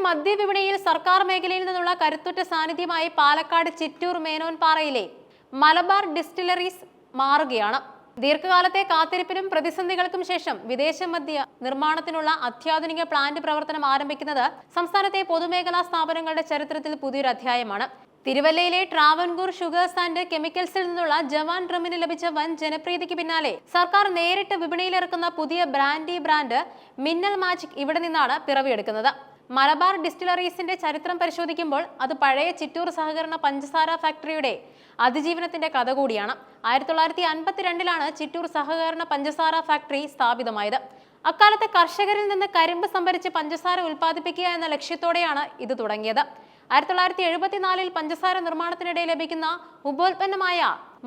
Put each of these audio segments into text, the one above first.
മദ്യവിപണിയിൽ സർക്കാർ മേഖലയിൽ നിന്നുള്ള കരുത്തുറ്റ സാന്നിധ്യമായി പാലക്കാട് ചിറ്റൂർ മേനോൻപാറയിലെ മലബാർ ഡിസ്റ്റിലറീസ് മാറുകയാണ്. ദീർഘകാലത്തെ കാത്തിരിപ്പിനും പ്രതിസന്ധികൾക്കും ശേഷം വിദേശ മദ്യ നിർമ്മാണത്തിനുള്ള അത്യാധുനിക പ്ലാന്റ് പ്രവർത്തനം ആരംഭിക്കുന്നത് സംസ്ഥാനത്തെ പൊതുമേഖലാ സ്ഥാപനങ്ങളുടെ ചരിത്രത്തിൽ പുതിയൊരു അധ്യായമാണ്. തിരുവല്ലയിലെ ട്രാവൻകൂർ ഷുഗേഴ്സ് ആൻഡ് കെമിക്കൽസിൽ നിന്നുള്ള ജവാൻ ഡ്രമ്മിന് ലഭിച്ച വൻ ജനപ്രീതിക്ക് പിന്നാലെ സർക്കാർ നേരിട്ട് വിപണിയിലിറക്കുന്ന പുതിയ ബ്രാൻഡ് മിന്നൽ മാജിക് ഇവിടെ നിന്നാണ് പിറവിയെടുക്കുന്നത്. മലബാർ ഡിസ്റ്റിലറീസിന്റെ ചരിത്രം പരിശോധിക്കുമ്പോൾ അത് പഴയ ചിറ്റൂർ സഹകരണ പഞ്ചസാര ഫാക്ടറിയുടെ അതിജീവനത്തിന്റെ കഥ കൂടിയാണ്. 1952 ചിറ്റൂർ സഹകരണ പഞ്ചസാര ഫാക്ടറി സ്ഥാപിതമായത്. അക്കാലത്തെ കർഷകരിൽ നിന്ന് കരിമ്പ് സംഭരിച്ച് പഞ്ചസാര ഉൽപ്പാദിപ്പിക്കുക എന്ന ലക്ഷ്യത്തോടെയാണ് ഇത് തുടങ്ങിയത്. 1974 പഞ്ചസാര നിർമ്മാണത്തിനിടെ ലഭിക്കുന്ന ഉപോൽപ്പന്നമായ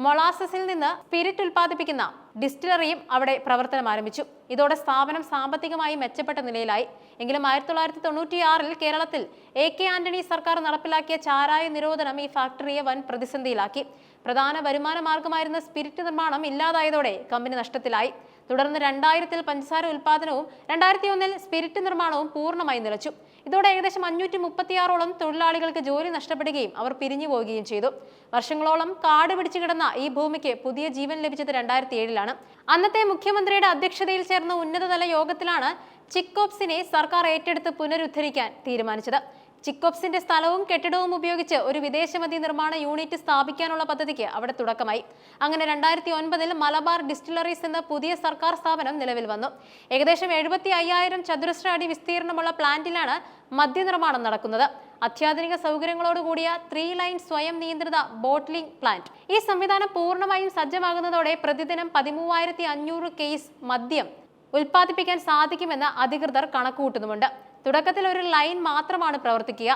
മൊളാസസിൽ നിന്ന് സ്പിരിറ്റ് ഉൽപ്പാദിപ്പിക്കുന്ന ഡിസ്റ്റിലറിയും അവിടെ പ്രവർത്തനം ആരംഭിച്ചു. ഇതോടെ സ്ഥാപനം സാമ്പത്തികമായി മെച്ചപ്പെട്ട നിലയിലായി. എങ്കിലും 1996 കേരളത്തിൽ AK ആന്റണി സർക്കാർ നടപ്പിലാക്കിയ ചാരായ നിരോധനം ഈ ഫാക്ടറിയെ വൻ പ്രതിസന്ധിയിലാക്കി. പ്രധാന വരുമാന മാർഗമായിരുന്ന സ്പിരിറ്റ് നിർമ്മാണം ഇല്ലാതായതോടെ കമ്പനി നഷ്ടത്തിലായി. തുടർന്ന് 2000 പഞ്ചസാര ഉൽപ്പാദനവും 2001 സ്പിരിറ്റ് നിർമ്മാണവും പൂർണ്ണമായി നിലച്ചു. ഇതോടെ ഏകദേശം 536ഓളം തൊഴിലാളികൾക്ക് ജോലി നഷ്ടപ്പെടുകയും അവർ പിരിഞ്ഞു പോവുകയും ചെയ്തു. വർഷങ്ങളോളം കാട് പിടിച്ചു കിടന്ന ഈ ഭൂമിക്ക് പുതിയ ജീവൻ ലഭിച്ചത് 2007 അന്നത്തെ മുഖ്യമന്ത്രിയുടെ അധ്യക്ഷതയിൽ ചേർന്ന ഉന്നതതല യോഗത്തിലാണ് ചിക്കോപ്സിനെ സർക്കാർ ഏറ്റെടുത്ത് പുനരുദ്ധരിക്കാൻ തീരുമാനിച്ചത്. ചിക്കോപ്സിന്റെ സ്ഥലവും കെട്ടിടവും ഉപയോഗിച്ച് ഒരു വിദേശമദ്യ നിർമ്മാണ യൂണിറ്റ് സ്ഥാപിക്കാനുള്ള പദ്ധതിക്ക് അവിടെ തുടക്കമായി. അങ്ങനെ 2009 മലബാർ ഡിസ്റ്റിലറീസ് എന്ന പുതിയ സർക്കാർ സ്ഥാപനം നിലവിൽ വന്നു. ഏകദേശം 75,000 ചതുരശ്ര അടി വിസ്തീർണമുള്ള പ്ലാന്റിലാണ് മദ്യനിർമ്മാണം നടക്കുന്നത്. അത്യാധുനിക സൗകര്യങ്ങളോടുകൂടിയ 3 ലൈൻ സ്വയം നിയന്ത്രിത ബോട്ട്ലിംഗ് പ്ലാന്റ്. ഈ സംവിധാനം പൂർണ്ണമായും സജ്ജമാകുന്നതോടെ പ്രതിദിനം 13,500 കേസ് മദ്യം ഉൽപ്പാദിപ്പിക്കാൻ സാധിക്കുമെന്ന് അധികൃതർ കണക്കുകൂട്ടുന്നുമുണ്ട്. തുടക്കത്തിൽ ഒരു ലൈൻ മാത്രമാണ് പ്രവർത്തിക്കുക.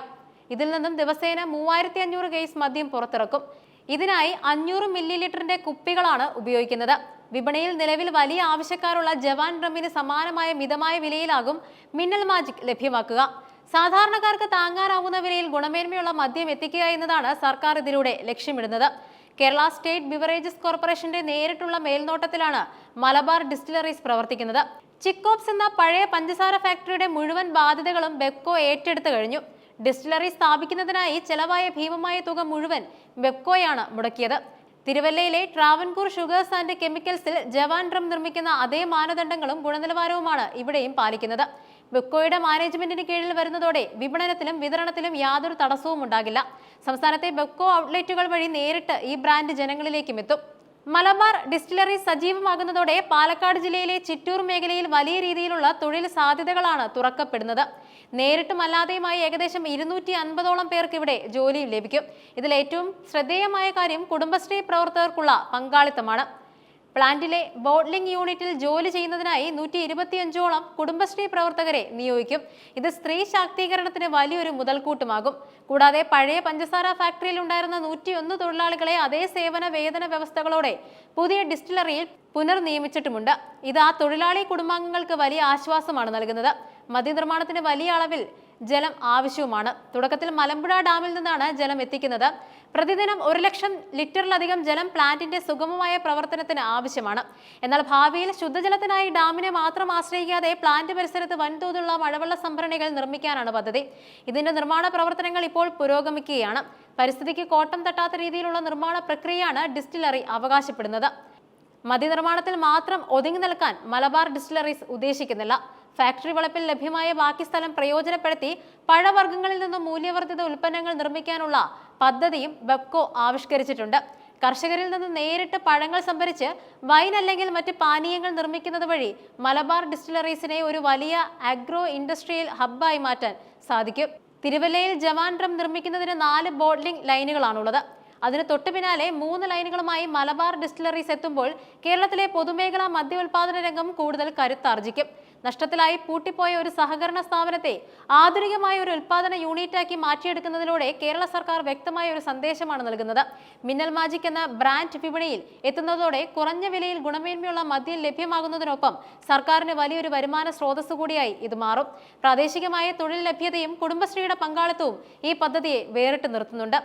ഇതിൽ നിന്നും ദിവസേന 3,500 കേസ് മദ്യം പുറത്തിറക്കും. ഇതിനായി 500 മില്ലി ലിറ്ററിന്റെ കുപ്പികളാണ് ഉപയോഗിക്കുന്നത്. വിപണിയിൽ നിലവിൽ വലിയ ആവശ്യക്കാരുള്ള ജവാൻ ഡ്രമ്മിന് സമാനമായ മിതമായ വിലയിലാകും മിന്നൽ മാജിക് ലഭ്യമാക്കുക. സാധാരണക്കാർക്ക് താങ്ങാനാവുന്ന വിലയിൽ ഗുണമേന്മയുള്ള മദ്യം എത്തിക്കുക എന്നതാണ് സർക്കാർ ഇതിലൂടെ ലക്ഷ്യമിടുന്നത്. കേരള സ്റ്റേറ്റ് ബിവറേജസ് കോർപ്പറേഷന്റെ നേരിട്ടുള്ള മേൽനോട്ടത്തിലാണ് മലബാർ ഡിസ്റ്റിലറീസ് പ്രവർത്തിക്കുന്നത്. ചിക്കോപ്സ് എന്ന പഴയ പഞ്ചസാര ഫാക്ടറിയുടെ മുഴുവൻ ബാധ്യതകളും ബെപ്കോ ഏറ്റെടുത്തു കഴിഞ്ഞു. ഡിസ്റ്റിലറി സ്ഥാപിക്കുന്നതിനായി ചെലവായ ഭീമമായ തുക മുഴുവൻ ബെപ്കോയാണ് മുടക്കിയത്. തിരുവല്ലയിലെ ട്രാവൻകൂർ ഷുഗേഴ്സ് ആൻഡ് കെമിക്കൽസിൽ ജവാൻ ഡ്രം നിർമ്മിക്കുന്ന അതേ മാനദണ്ഡങ്ങളും ഗുണനിലവാരവുമാണ് ഇവിടെയും പാലിക്കുന്നത്. ബെപ്കോയുടെ മാനേജ്മെന്റിന് കീഴിൽ വരുന്നതോടെ വിപണനത്തിലും വിതരണത്തിലും യാതൊരു തടസ്സവും ഉണ്ടാകില്ല. സംസ്ഥാനത്തെ ബെപ്കോ ഔട്ട്ലെറ്റുകൾ വഴി നേരിട്ട് ഈ ബ്രാൻഡ് ജനങ്ങളിലേക്കും എത്തും. മലബാർ ഡിസ്റ്റിലറി സജീവമാകുന്നതോടെ പാലക്കാട് ജില്ലയിലെ ചിറ്റൂർ മേഖലയിൽ വലിയ രീതിയിലുള്ള തൊഴിൽ സാധ്യതകളാണ് തുറക്കപ്പെടുന്നത്. നേരിട്ടും അല്ലാതെയുമായി ഏകദേശം 250ഓളം പേർക്ക് ഇവിടെ ജോലിയും ലഭിക്കും. ഇതിൽ ഏറ്റവും ശ്രദ്ധേയമായ കാര്യം കുടുംബശ്രീ പ്രവർത്തകർക്കുള്ള പങ്കാളിത്തമാണ്. പ്ലാന്റിലെ ബോട്ട്ലിംഗ് യൂണിറ്റിൽ ജോലി ചെയ്യുന്നതിനായി 125ഓളം കുടുംബശ്രീ പ്രവർത്തകരെ നിയോഗിക്കും. ഇത് സ്ത്രീ ശാക്തീകരണത്തിന് വലിയൊരു മുതൽക്കൂട്ടുമാകും. കൂടാതെ പഴയ പഞ്ചസാര ഫാക്ടറിയിൽ ഉണ്ടായിരുന്ന 101 തൊഴിലാളികളെ അതേ സേവന വേതന വ്യവസ്ഥകളോടെ പുതിയ ഡിസ്റ്റിലറിയിൽ പുനർനിയമിച്ചിട്ടുമുണ്ട്. ഇത് ആ തൊഴിലാളി കുടുംബാംഗങ്ങൾക്ക് വലിയ ആശ്വാസമാണ് നൽകുന്നത്. മദ്യനിർമ്മാണത്തിന് വലിയ അളവിൽ ജലം ആവശ്യവുമാണ്. തുടക്കത്തിൽ മലമ്പുഴ ഡാമിൽ നിന്നാണ് ജലം എത്തിക്കുന്നത്. പ്രതിദിനം 1,00,000 ലിറ്ററിലധികം ജലം പ്ലാന്റിന്റെ സുഗമമായ പ്രവർത്തനത്തിന് ആവശ്യമാണ്. എന്നാൽ ഭാവിയിൽ ശുദ്ധജലത്തിനായി ഡാമിനെ മാത്രം ആശ്രയിക്കാതെ പ്ലാന്റ് പരിസരത്ത് വൻതോതിലുള്ള മഴവെള്ള സംഭരണികൾ നിർമ്മിക്കാനാണ് പദ്ധതി. ഇതിന്റെ നിർമ്മാണ പ്രവർത്തനങ്ങൾ ഇപ്പോൾ പുരോഗമിക്കുകയാണ്. പരിസ്ഥിതിക്ക് കോട്ടം തട്ടാത്ത രീതിയിലുള്ള നിർമ്മാണ പ്രക്രിയയാണ് ഡിസ്റ്റിലറി അവകാശപ്പെടുന്നത്. മദ്യനിർമ്മാണത്തിൽ മാത്രം ഒതുങ്ങി നിൽക്കാൻ മലബാർ ഡിസ്റ്റിലറീസ് ഉദ്ദേശിക്കുന്നില്ല. ഫാക്ടറി വളപ്പിൽ ലഭ്യമായ ബാക്കി സ്ഥലം പ്രയോജനപ്പെടുത്തി പഴവർഗ്ഗങ്ങളിൽ നിന്നും മൂല്യവർദ്ധിത ഉൽപ്പന്നങ്ങൾ നിർമ്മിക്കാനുള്ള പദ്ധതിയും ബെപ്കോ ആവിഷ്കരിച്ചിട്ടുണ്ട്. കർഷകരിൽ നിന്ന് നേരിട്ട് പഴങ്ങൾ സംഭരിച്ച് വൈൻ അല്ലെങ്കിൽ മറ്റ് പാനീയങ്ങൾ നിർമ്മിക്കുന്നത് വഴി മലബാർ ഡിസ്റ്റിലറീസിനെ ഒരു വലിയ അഗ്രോ ഇൻഡസ്ട്രിയൽ ഹബ്ബായി മാറ്റാൻ സാധിക്കും. തിരുവല്ലയിൽ ജവാൻ ഡ്രം നിർമ്മിക്കുന്നതിന് 4 ബോട്ട്ലിംഗ് ലൈനുകളാണുള്ളത്. അതിന് തൊട്ടു പിന്നാലെ 3 ലൈനുകളുമായി മലബാർ ഡിസ്റ്റിലറീസ് എത്തുമ്പോൾ കേരളത്തിലെ പൊതുമേഖലാ മദ്യ ഉൽപാദന രംഗം കൂടുതൽ കരുത്താർജിക്കും. നഷ്ടത്തിലായി പൂട്ടിപ്പോയ ഒരു സഹകരണ സ്ഥാപനത്തെ ആധുനികമായ ഒരു ഉൽപാദന യൂണിറ്റാക്കി മാറ്റിയെടുക്കുന്നതിലൂടെ കേരള സർക്കാർ വ്യക്തമായ ഒരു സന്ദേശമാണ് നൽകുന്നത്. മിന്നൽ മാജിക് എന്ന ബ്രാൻഡ് വിപണിയിൽ എത്തുന്നതോടെ കുറഞ്ഞ വിലയിൽ ഗുണമേന്മയുള്ള മദ്യം ലഭ്യമാകുന്നതിനൊപ്പം സർക്കാരിന് വലിയൊരു വരുമാന സ്രോതസ് കൂടിയായി ഇത് മാറും. പ്രാദേശികമായ തൊഴിൽ ലഭ്യതയും കുടുംബശ്രീയുടെ പങ്കാളിത്തവും ഈ പദ്ധതിയെ വേറിട്ട് നിർത്തുന്നുണ്ട്.